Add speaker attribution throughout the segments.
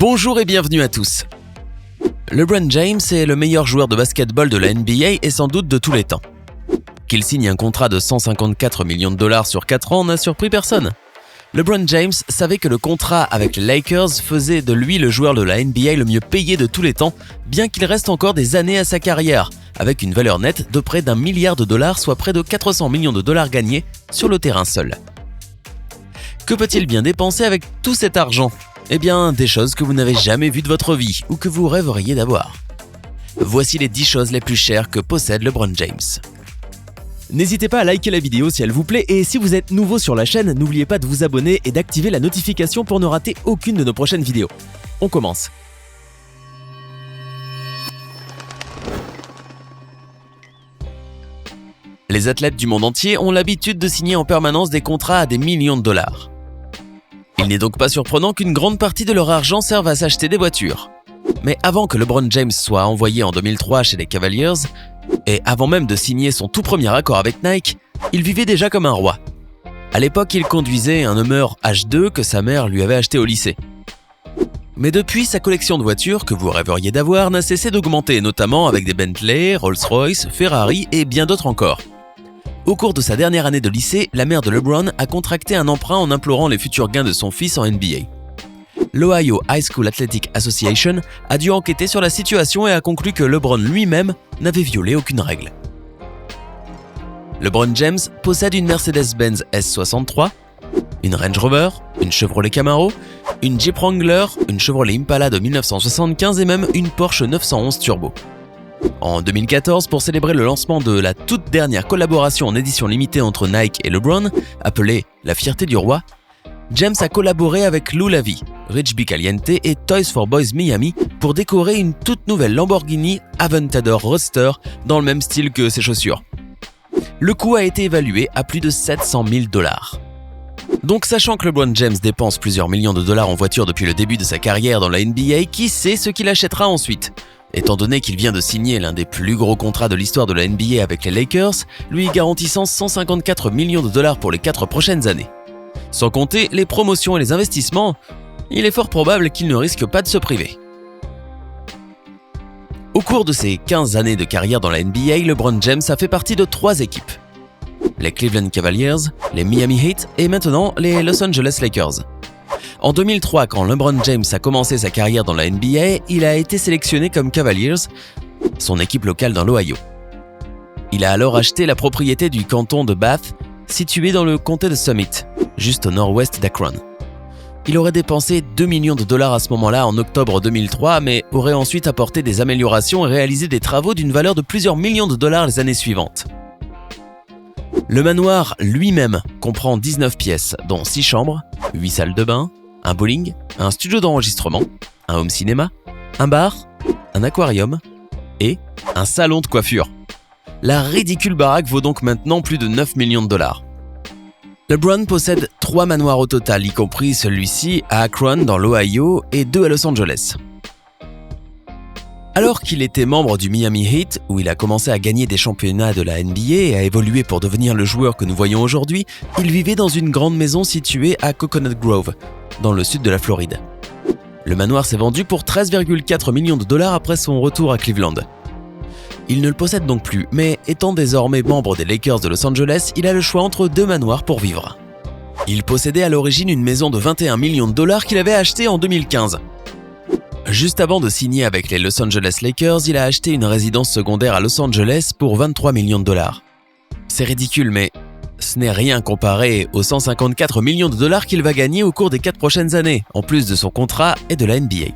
Speaker 1: Bonjour et bienvenue à tous. LeBron James est le meilleur joueur de basketball de la NBA et sans doute de tous les temps. Qu'il signe un contrat de 154 millions de dollars sur 4 ans n'a surpris personne. LeBron James savait que le contrat avec les Lakers faisait de lui le joueur de la NBA le mieux payé de tous les temps, bien qu'il reste encore des années à sa carrière, avec une valeur nette de près d'1 milliard de dollars, soit près de 400 millions de dollars gagnés sur le terrain seul. Que peut-il bien dépenser avec tout cet argent ? Eh bien, des choses que vous n'avez jamais vues de votre vie ou que vous rêveriez d'avoir. Voici les 10 choses les plus chères que possède LeBron James.
Speaker 2: N'hésitez pas à liker la vidéo si elle vous plaît et si vous êtes nouveau sur la chaîne, n'oubliez pas de vous abonner et d'activer la notification pour ne rater aucune de nos prochaines vidéos. On commence.
Speaker 1: Les athlètes du monde entier ont l'habitude de signer en permanence des contrats à des millions de dollars. Il n'est donc pas surprenant qu'une grande partie de leur argent serve à s'acheter des voitures. Mais avant que LeBron James soit envoyé en 2003 chez les Cavaliers, et avant même de signer son tout premier accord avec Nike, il vivait déjà comme un roi. À l'époque, il conduisait un Hummer H2 que sa mère lui avait acheté au lycée. Mais depuis, sa collection de voitures que vous rêveriez d'avoir n'a cessé d'augmenter, notamment avec des Bentley, Rolls-Royce, Ferrari et bien d'autres encore. Au cours de sa dernière année de lycée, la mère de LeBron a contracté un emprunt en implorant les futurs gains de son fils en NBA. L'Ohio High School Athletic Association a dû enquêter sur la situation et a conclu que LeBron lui-même n'avait violé aucune règle. LeBron James possède une Mercedes-Benz S63, une Range Rover, une Chevrolet Camaro, une Jeep Wrangler, une Chevrolet Impala de 1975 et même une Porsche 911 Turbo. En 2014, pour célébrer le lancement de la toute dernière collaboration en édition limitée entre Nike et LeBron, appelée « La fierté du roi », James a collaboré avec Lou Lavie, Rich B. Caliente et Toys for Boys Miami pour décorer une toute nouvelle Lamborghini Aventador Roadster dans le même style que ses chaussures. Le coût a été évalué à plus de 700 000 $. Donc sachant que LeBron James dépense plusieurs millions de dollars en voiture depuis le début de sa carrière dans la NBA, qui sait ce qu'il achètera ensuite ? Étant donné qu'il vient de signer l'un des plus gros contrats de l'histoire de la NBA avec les Lakers, lui garantissant 154 millions de dollars pour les 4 prochaines années. Sans compter les promotions et les investissements, il est fort probable qu'il ne risque pas de se priver. Au cours de ses 15 années de carrière dans la NBA, LeBron James a fait partie de 3 équipes. Les Cleveland Cavaliers, les Miami Heat et maintenant les Los Angeles Lakers. En 2003, quand LeBron James a commencé sa carrière dans la NBA, il a été sélectionné comme Cavaliers, son équipe locale dans l'Ohio. Il a alors acheté la propriété du canton de Bath, situé dans le comté de Summit, juste au nord-ouest d'Akron. Il aurait dépensé 2 millions de dollars à ce moment-là en octobre 2003, mais aurait ensuite apporté des améliorations et réalisé des travaux d'une valeur de plusieurs millions de dollars les années suivantes. Le manoir lui-même comprend 19 pièces, dont 6 chambres, 8 salles de bain, un bowling, un studio d'enregistrement, un home cinéma, un bar, un aquarium et un salon de coiffure. La ridicule baraque vaut donc maintenant plus de 9 millions de dollars. LeBron possède 3 manoirs au total, y compris celui-ci à Akron dans l'Ohio et 2 à Los Angeles. Alors qu'il était membre du Miami Heat, où il a commencé à gagner des championnats de la NBA et à évoluer pour devenir le joueur que nous voyons aujourd'hui, il vivait dans une grande maison située à Coconut Grove, dans le sud de la Floride. Le manoir s'est vendu pour 13,4 millions de dollars après son retour à Cleveland. Il ne le possède donc plus, mais étant désormais membre des Lakers de Los Angeles, il a le choix entre 2 manoirs pour vivre. Il possédait à l'origine une maison de 21 millions de dollars qu'il avait achetée en 2015. Juste avant de signer avec les Los Angeles Lakers, il a acheté une résidence secondaire à Los Angeles pour 23 millions de dollars. C'est ridicule, mais ce n'est rien comparé aux 154 millions de dollars qu'il va gagner au cours des 4 prochaines années, en plus de son contrat et de la NBA.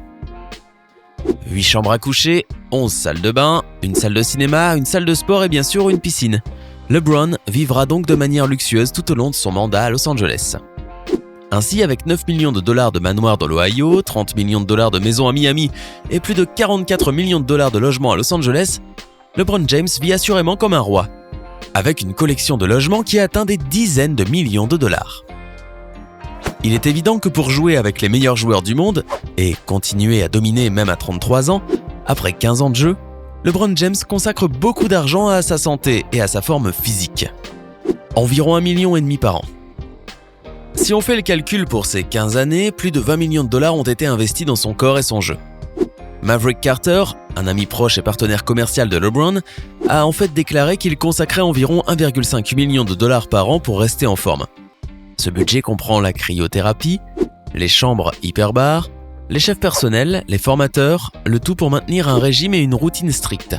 Speaker 1: 8 chambres à coucher, 11 salles de bain, une salle de cinéma, une salle de sport et bien sûr une piscine. LeBron vivra donc de manière luxueuse tout au long de son mandat à Los Angeles. Ainsi, avec 9 millions de dollars de manoirs dans l'Ohio, 30 millions de dollars de maisons à Miami et plus de 44 millions de dollars de logements à Los Angeles, LeBron James vit assurément comme un roi, avec une collection de logements qui atteint des dizaines de millions de dollars. Il est évident que pour jouer avec les meilleurs joueurs du monde et continuer à dominer même à 33 ans, après 15 ans de jeu, LeBron James consacre beaucoup d'argent à sa santé et à sa forme physique. Environ 1,5 million par an. Si on fait le calcul pour ces 15 années, plus de 20 millions de dollars ont été investis dans son corps et son jeu. Maverick Carter, un ami proche et partenaire commercial de LeBron, a en fait déclaré qu'il consacrait environ 1,5 million de dollars par an pour rester en forme. Ce budget comprend la cryothérapie, les chambres hyperbares, les chefs personnels, les formateurs, le tout pour maintenir un régime et une routine stricte.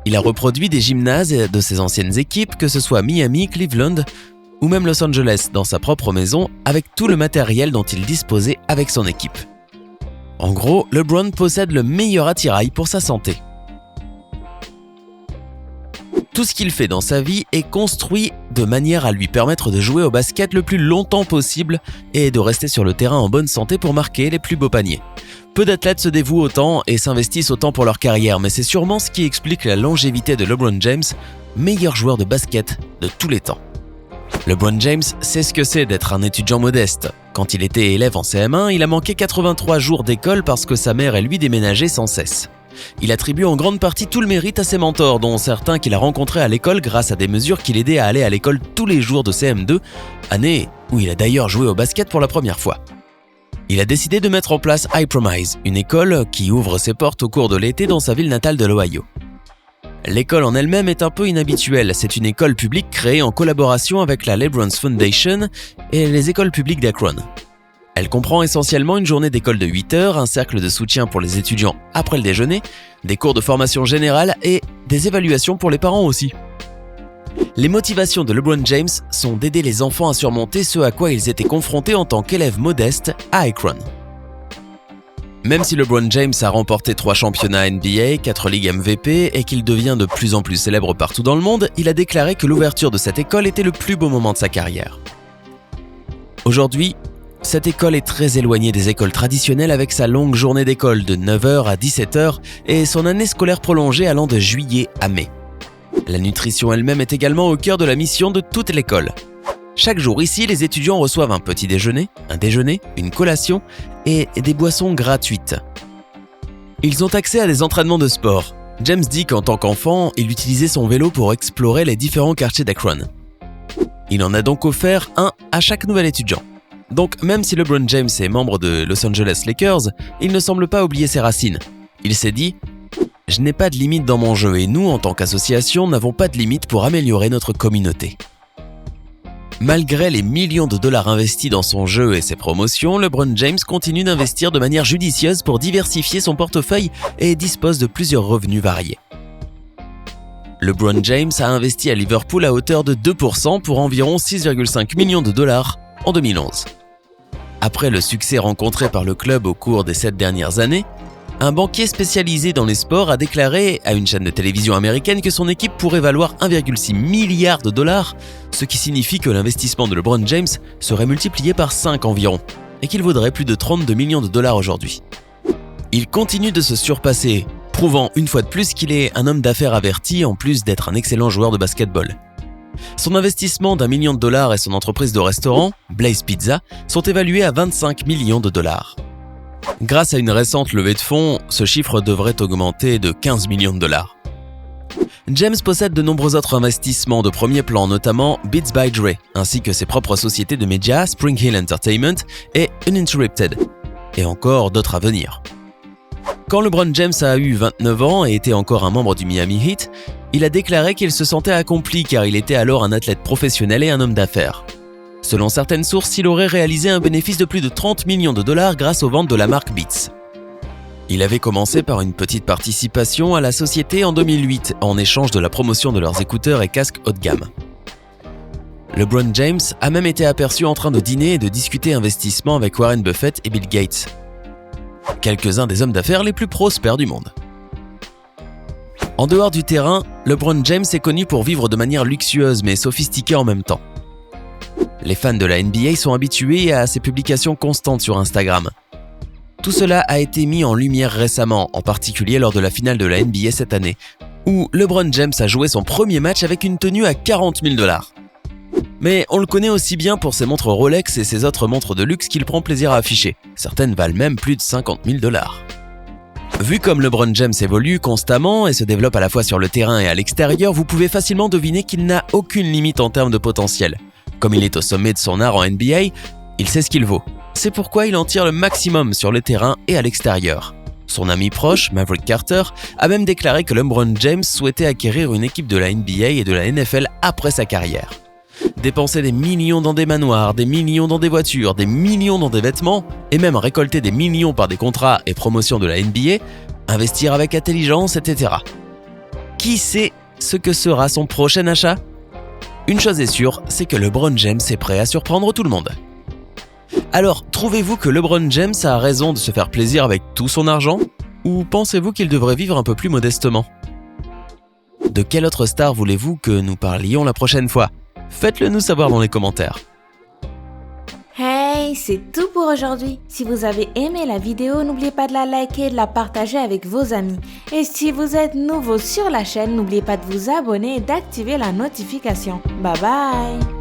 Speaker 1: Il a reproduit des gymnases de ses anciennes équipes, que ce soit Miami, Cleveland ou même Los Angeles, dans sa propre maison, avec tout le matériel dont il disposait avec son équipe. En gros, LeBron possède le meilleur attirail pour sa santé. Tout ce qu'il fait dans sa vie est construit de manière à lui permettre de jouer au basket le plus longtemps possible et de rester sur le terrain en bonne santé pour marquer les plus beaux paniers. Peu d'athlètes se dévouent autant et s'investissent autant pour leur carrière, mais c'est sûrement ce qui explique la longévité de LeBron James, meilleur joueur de basket de tous les temps. LeBron James sait ce que c'est d'être un étudiant modeste. Quand il était élève en CM1, il a manqué 83 jours d'école parce que sa mère et lui déménageaient sans cesse. Il attribue en grande partie tout le mérite à ses mentors, dont certains qu'il a rencontrés à l'école grâce à des mesures qui l'aidaient à aller à l'école tous les jours de CM2, année où il a d'ailleurs joué au basket pour la première fois. Il a décidé de mettre en place I-Promise, une école qui ouvre ses portes au cours de l'été dans sa ville natale de l'Ohio. L'école en elle-même est un peu inhabituelle, c'est une école publique créée en collaboration avec la LeBron's Foundation et les écoles publiques d'Akron. Elle comprend essentiellement une journée d'école de 8 heures, un cercle de soutien pour les étudiants après le déjeuner, des cours de formation générale et des évaluations pour les parents aussi. Les motivations de LeBron James sont d'aider les enfants à surmonter ce à quoi ils étaient confrontés en tant qu'élèves modestes à Akron. Même si LeBron James a remporté 3 championnats NBA, 4 ligues MVP et qu'il devient de plus en plus célèbre partout dans le monde, il a déclaré que l'ouverture de cette école était le plus beau moment de sa carrière. Aujourd'hui, cette école est très éloignée des écoles traditionnelles avec sa longue journée d'école de 9h à 17h et son année scolaire prolongée allant de juillet à mai. La nutrition elle-même est également au cœur de la mission de toute l'école. Chaque jour ici, les étudiants reçoivent un petit déjeuner, un déjeuner, une collation et des boissons gratuites. Ils ont accès à des entraînements de sport. James dit qu'en tant qu'enfant, il utilisait son vélo pour explorer les différents quartiers d'Akron. Il en a donc offert un à chaque nouvel étudiant. Donc même si LeBron James est membre de Los Angeles Lakers, il ne semble pas oublier ses racines. Il s'est dit « Je n'ai pas de limite dans mon jeu et nous, en tant qu'association, n'avons pas de limite pour améliorer notre communauté. » Malgré les millions de dollars investis dans son jeu et ses promotions, LeBron James continue d'investir de manière judicieuse pour diversifier son portefeuille et dispose de plusieurs revenus variés. LeBron James a investi à Liverpool à hauteur de 2% pour environ 6,5 millions de dollars en 2011. Après le succès rencontré par le club au cours des 7 dernières années, un banquier spécialisé dans les sports a déclaré à une chaîne de télévision américaine que son équipe pourrait valoir 1,6 milliard de dollars, ce qui signifie que l'investissement de LeBron James serait multiplié par 5 environ, et qu'il vaudrait plus de 32 millions de dollars aujourd'hui. Il continue de se surpasser, prouvant une fois de plus qu'il est un homme d'affaires averti en plus d'être un excellent joueur de basketball. Son investissement d'1 million de dollars et son entreprise de restaurant, Blaze Pizza, sont évalués à 25 millions de dollars. Grâce à une récente levée de fonds, ce chiffre devrait augmenter de 15 millions de dollars. James possède de nombreux autres investissements de premier plan, notamment Beats by Dre, ainsi que ses propres sociétés de médias Spring Hill Entertainment et Uninterrupted, et encore d'autres à venir. Quand LeBron James a eu 29 ans et était encore un membre du Miami Heat, il a déclaré qu'il se sentait accompli car il était alors un athlète professionnel et un homme d'affaires. Selon certaines sources, il aurait réalisé un bénéfice de plus de 30 millions de dollars grâce aux ventes de la marque Beats. Il avait commencé par une petite participation à la société en 2008 en échange de la promotion de leurs écouteurs et casques haut de gamme. LeBron James a même été aperçu en train de dîner et de discuter investissement avec Warren Buffett et Bill Gates, quelques-uns des hommes d'affaires les plus prospères du monde. En dehors du terrain, LeBron James est connu pour vivre de manière luxueuse mais sophistiquée en même temps. Les fans de la NBA sont habitués à ses publications constantes sur Instagram. Tout cela a été mis en lumière récemment, en particulier lors de la finale de la NBA cette année, où LeBron James a joué son premier match avec une tenue à 40 000 $. Mais on le connaît aussi bien pour ses montres Rolex et ses autres montres de luxe qu'il prend plaisir à afficher. Certaines valent même plus de 50 000 $. Vu comme LeBron James évolue constamment et se développe à la fois sur le terrain et à l'extérieur, vous pouvez facilement deviner qu'il n'a aucune limite en termes de potentiel. Comme il est au sommet de son art en NBA, il sait ce qu'il vaut. C'est pourquoi il en tire le maximum sur le terrain et à l'extérieur. Son ami proche, Maverick Carter, a même déclaré que LeBron James souhaitait acquérir une équipe de la NBA et de la NFL après sa carrière. Dépenser des millions dans des manoirs, des millions dans des voitures, des millions dans des vêtements, et même récolter des millions par des contrats et promotions de la NBA, investir avec intelligence, etc. Qui sait ce que sera son prochain achat ? Une chose est sûre, c'est que LeBron James est prêt à surprendre tout le monde. Alors, trouvez-vous que LeBron James a raison de se faire plaisir avec tout son argent ? Ou pensez-vous qu'il devrait vivre un peu plus modestement ? De quelle autre star voulez-vous que nous parlions la prochaine fois ? Faites-le nous savoir dans les commentaires.
Speaker 3: Hey, c'est tout pour aujourd'hui. Si vous avez aimé la vidéo, n'oubliez pas de la liker et de la partager avec vos amis. Et si vous êtes nouveau sur la chaîne, n'oubliez pas de vous abonner et d'activer la notification. Bye bye!